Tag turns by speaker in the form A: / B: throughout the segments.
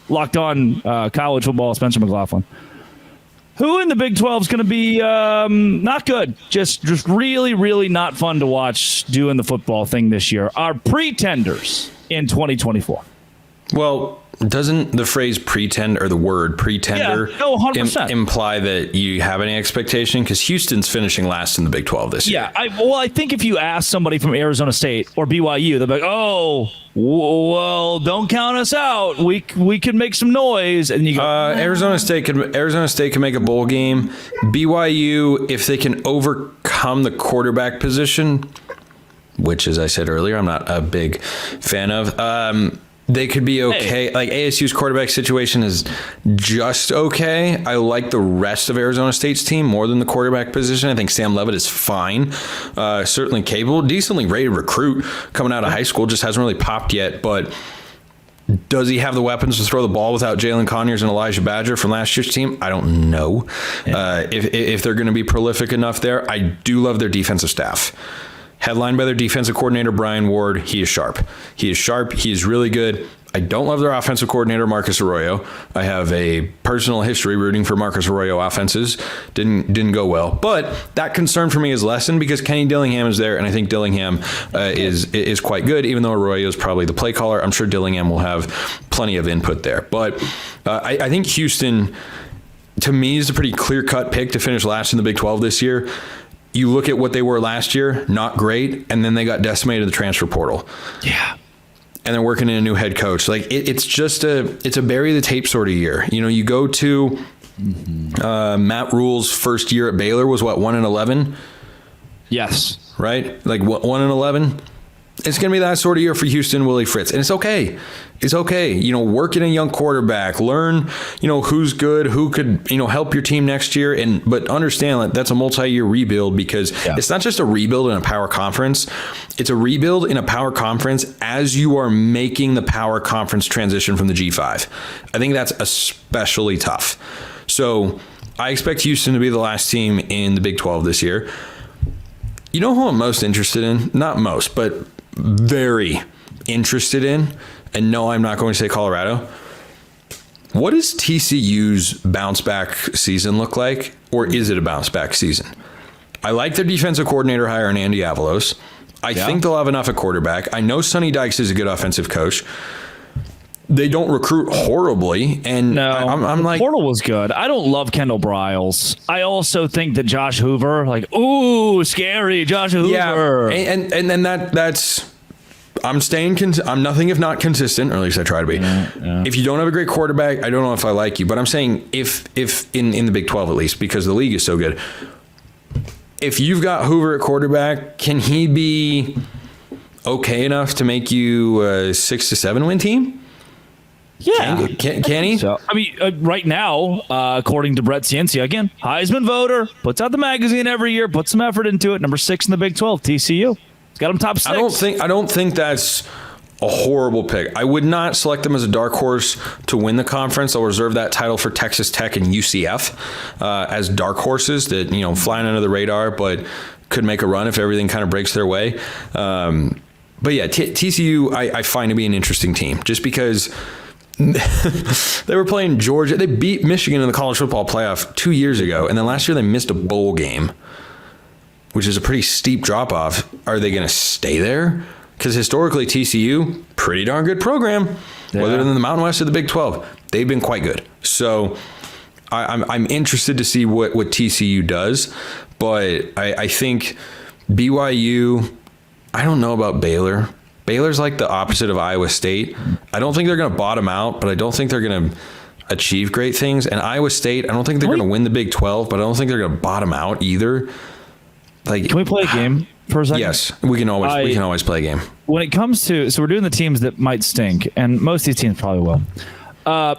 A: Locked On College Football, Spencer McLaughlin. Who in the Big 12 is going to be not good? Just really, really not fun to watch doing the football thing this year. Our pretenders in 2024.
B: Well, doesn't the phrase pretend or the word pretender
A: 100%.
B: Imply that you have any expectation? Because Houston's finishing last in the Big 12 this year.
A: Yeah, I think if you ask somebody from Arizona State or BYU, they'll be like, oh, well, don't count us out. We could make some noise. And you go,
B: Arizona State can make a bowl game. BYU, if they can overcome the quarterback position, which, as I said earlier, I'm not a big fan of. They could be okay. Hey. Like ASU's quarterback situation is just okay. I like the rest of Arizona State's team more than the quarterback position. I think Sam Levitt is fine. Certainly capable. Decently rated recruit coming out of high school. Just hasn't really popped yet. But does he have the weapons to throw the ball without Jalen Conyers and Elijah Badger from last year's team? I don't know. Yeah. If they're going to be prolific enough there. I do love their defensive staff. Headlined by their defensive coordinator, Brian Ward. He is sharp. He is really good. I don't love their offensive coordinator, Marcus Arroyo. I have a personal history rooting for Marcus Arroyo offenses. Didn't go well. But that concern for me is lessened because Kenny Dillingham is there, and I think Dillingham is quite good, even though Arroyo is probably the play caller. I'm sure Dillingham will have plenty of input there. But I think Houston, to me, is a pretty clear-cut pick to finish last in the Big 12 this year. You look at what they were last year, not great, and then they got decimated in the transfer portal.
A: Yeah.
B: And they're working in a new head coach. Like it's a bury the tape sort of year. You know, you go to Matt Rule's first year at Baylor was what, 1-11?
A: Yes.
B: Right? Like 1-11? It's going to be that sort of year for Houston, Willie Fritz. And it's okay. It's okay. You know, work in a young quarterback, learn, you know, who's good, who could, you know, help your team next year. But understand that that's a multi-year rebuild because it's not just a rebuild in a power conference. It's a rebuild in a power conference as you are making the power conference transition from the G5. I think that's especially tough. So I expect Houston to be the last team in the Big 12 this year. You know who I'm most interested in? Not most, but very interested in, and no, I'm not going to say Colorado. What does TCU's bounce back season look like, or is it a bounce back season? I like their defensive coordinator hire in Andy Avalos. I think they'll have enough at quarterback. I know Sonny Dykes is a good offensive coach. They don't recruit horribly, and
A: no,
B: I'm like,
A: portal was good. I don't love Kendall Briles. I also think that Josh Hoover, like, ooh, scary Josh Hoover.
B: Yeah, and then that's. I'm nothing if not consistent, or at least I try to be. Yeah. If you don't have a great quarterback, I don't know if I like you, but I'm saying if in the Big 12 at least, because the league is so good. If you've got Hoover at quarterback, can he be okay enough to make you a 6-7 win team?
A: Yeah.
B: Can he?
A: So, I mean, right now, according to Brett Ciencia, again, Heisman voter, puts out the magazine every year, puts some effort into it. Number 6 in the Big 12, TCU. He's got him top 6.
B: I don't think that's a horrible pick. I would not select them as a dark horse to win the conference. I'll reserve that title for Texas Tech and UCF as dark horses that, you know, flying under the radar, but could make a run if everything kind of breaks their way. But yeah, TCU, I find to be an interesting team just because they were playing Georgia. They beat Michigan in the college football playoff 2 years ago, and then last year they missed a bowl game, which is a pretty steep drop-off. Are they going to stay there? Because historically, TCU, pretty darn good program, whether in the Mountain West or the Big 12. They've been quite good. So I'm interested to see what TCU does, but I think BYU, I don't know about Baylor. Baylor's like the opposite of Iowa State. I don't think they're going to bottom out, but I don't think they're going to achieve great things. And Iowa State, I don't think they're going to win the Big 12, but I don't think they're going to bottom out either. Like,
A: can we play a game for a second?
B: Yes, we can always play a game.
A: When it comes to, so we're doing the teams that might stink, and most of these teams probably will.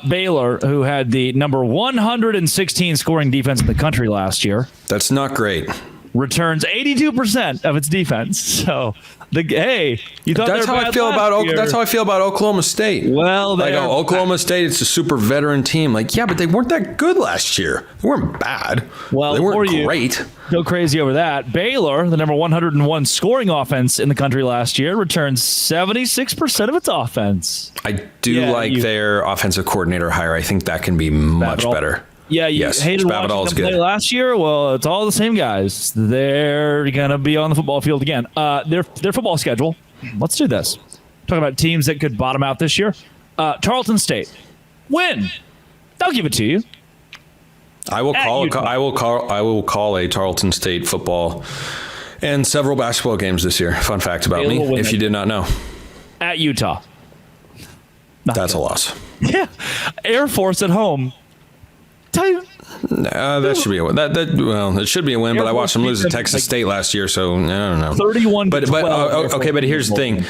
A: Baylor, who had the number 116 scoring defense in the country last year.
B: That's not great.
A: Returns 82% of its defense. So You thought
B: That's how I feel about That's how I feel about Oklahoma State.
A: Well,
B: like Oklahoma State, it's a super veteran team. Like, yeah, but they weren't that good last year. They weren't bad. Well, they weren't great.
A: Go crazy over that. Baylor, the number 101 scoring offense in the country last year, returned 76% of its offense.
B: I do like their offensive coordinator hire. I think that can be much better.
A: Yeah, you hated watching them play last year. Well, it's all the same guys. They're gonna be on the football field again. Their football schedule. Let's do this. Talking about teams that could bottom out this year. Tarleton State, win. I'll give it to you.
B: I will call a Tarleton State football and several basketball games this year. Fun fact about me, if you did not know.
A: At Utah.
B: That's a loss.
A: Yeah. Air Force at home.
B: That should be a win. It should be a win, but I watched them lose to Texas State last year, so I don't know.
A: 31
B: but here's the thing.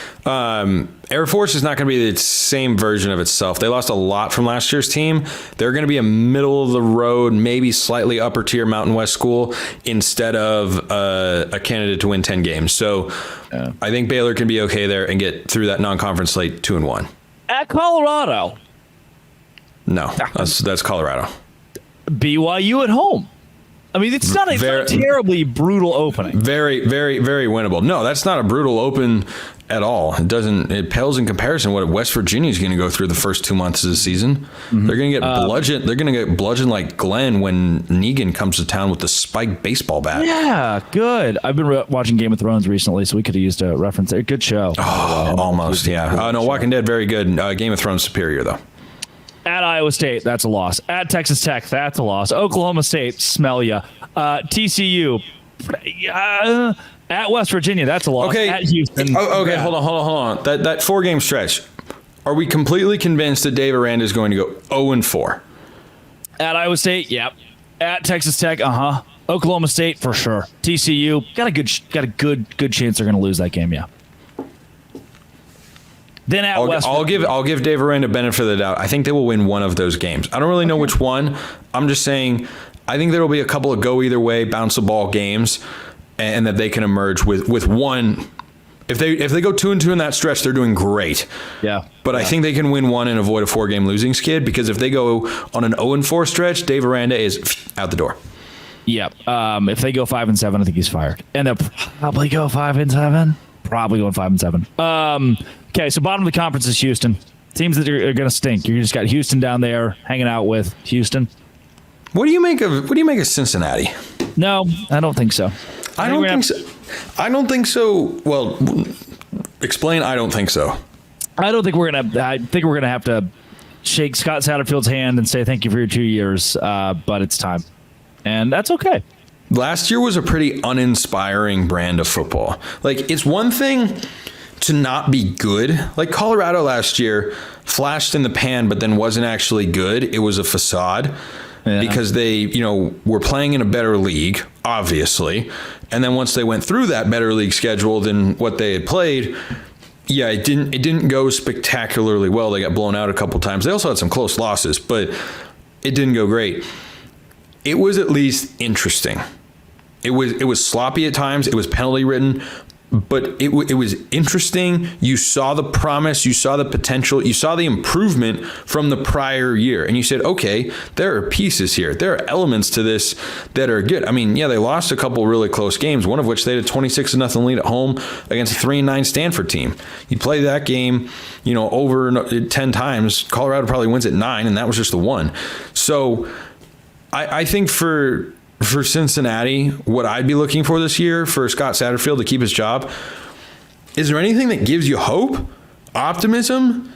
B: Air Force is not going to be the same version of itself. They lost a lot from last year's team. They're going to be a middle of the road, maybe slightly upper tier Mountain West school instead of a candidate to win 10 games. So I think Baylor can be okay there and get through that non-conference slate 2-1.
A: At Colorado.
B: No, that's Colorado.
A: BYU at home. I mean, it's not a terribly brutal opening.
B: Very, very, very winnable. No, that's not a brutal open at all. It pales in comparison what West Virginia is going to go through the first 2 months of the season. Mm-hmm. They're going to get bludgeoned. They're going to get bludgeoned like Glenn when Negan comes to town with the spiked baseball bat.
A: Yeah, good. I've been watching Game of Thrones recently, so we could have used a reference there. Good show.
B: Oh, almost, yeah. No, Walking Dead, very good. Game of Thrones superior, though.
A: At Iowa State, that's a loss. At Texas Tech, that's a loss. Oklahoma State, smell ya. TCU, at West Virginia, that's a loss.
B: Okay.
A: At Houston.
B: Okay, hold on. That 4-game stretch, are we completely convinced that Dave Aranda is going to go 0-4?
A: At Iowa State, yep. At Texas Tech, Oklahoma State, for sure. TCU, got a good chance they're going to lose that game, yeah. Then at West Virginia.
B: I'll give Dave Aranda benefit of the doubt. I think they will win one of those games. I don't really know which one. I'm just saying I think there will be a couple of go either way, bounce the ball games, and that they can emerge with one. If they go 2-2 in that stretch, they're doing great.
A: Yeah.
B: But I think they can win one and avoid a 4-game losing skid, because if they go on an 0-4 stretch, Dave Aranda is out the door.
A: Yeah. If they go 5-7, I think he's fired. And they'll probably go 5-7. Probably going 5-7. Okay, so bottom of the conference is Houston. Teams that are going to stink. You just got Houston down there hanging out with Houston.
B: What do you make of Cincinnati?
A: No, I don't think so.
B: I don't think so. Well, explain. I don't think so.
A: I think we're gonna have to shake Scott Satterfield's hand and say thank you for your 2 years, but it's time, and that's okay.
B: Last year was a pretty uninspiring brand of football. Like, it's one thing to not be good. Like Colorado last year flashed in the pan, but then wasn't actually good. It was a facade because they, were playing in a better league, obviously. And then once they went through that better league schedule than what they had played, it didn't go spectacularly well. They got blown out a couple times. They also had some close losses, but it didn't go great. It was at least interesting. It was sloppy at times. It was penalty ridden, but it was interesting. You saw the promise, you saw the potential, you saw the improvement from the prior year, and you said, okay, there are pieces here. There are elements to this that are good. I mean, they lost a couple really close games, one of which they had a 26-0 lead at home against a 3-9 Stanford team. You play that game, over 10 times, Colorado probably wins at 9, and that was just the one. So I think for Cincinnati, what I'd be looking for this year for Scott Satterfield to keep his job, is there anything that gives you hope, optimism?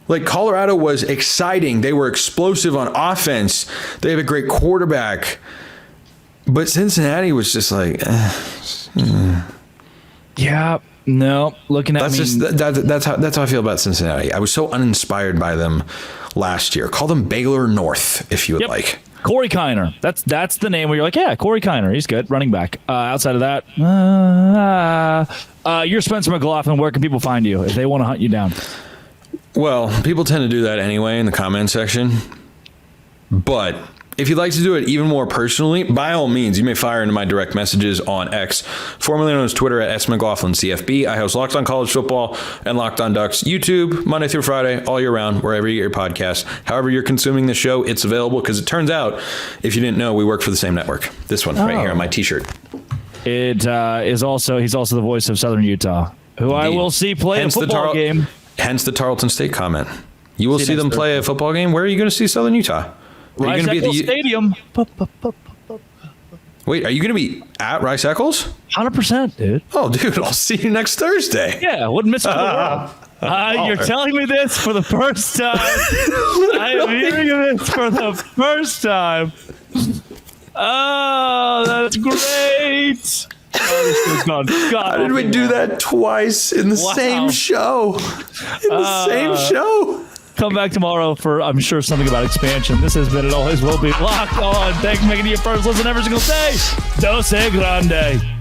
B: Like, Colorado was exciting. They were explosive on offense. They have a great quarterback. But Cincinnati was just like,
A: yeah, no. Looking at
B: that's how I feel about Cincinnati. I was so uninspired by them last year. Call them Baylor North, if you would like.
A: Corey Kiner. That's the name where you're like, yeah, Corey Kiner. He's good. Running back. Outside of that, you're Spencer McLaughlin. Where can people find you if they want to hunt you down?
B: Well, people tend to do that anyway in the comment section. But If you'd like to do it even more personally, by all means, you may fire into my direct messages on X, formerly known as Twitter at @SMcLaughlinCFB. I host Locked On College Football and Locked On Ducks, YouTube, Monday through Friday, all year round, wherever you get your podcast. However you're consuming the show, it's available because it turns out, if you didn't know, we work for the same network. This one right here on my T-shirt.
A: He's also the voice of Southern Utah, who I will see play a football game.
B: Hence the Tarleton State comment. You will see them play a football game. Where are you going to see Southern Utah?
A: Rice Eccles Stadium.
B: Wait, are you going to be at Rice Eccles?
A: 100%, dude.
B: Oh, dude, I'll see you next Thursday.
A: Yeah, wouldn't miss it for the world. You're telling me this for the first time. I am hearing this for the first time. Oh, that's great. Oh, God,
B: how did we do that twice in the same show? Same show.
A: Come back tomorrow for, I'm sure, something about expansion. This has been It Always Will Be Locked On. Thanks for making it your first listen every single day. Dose Grande.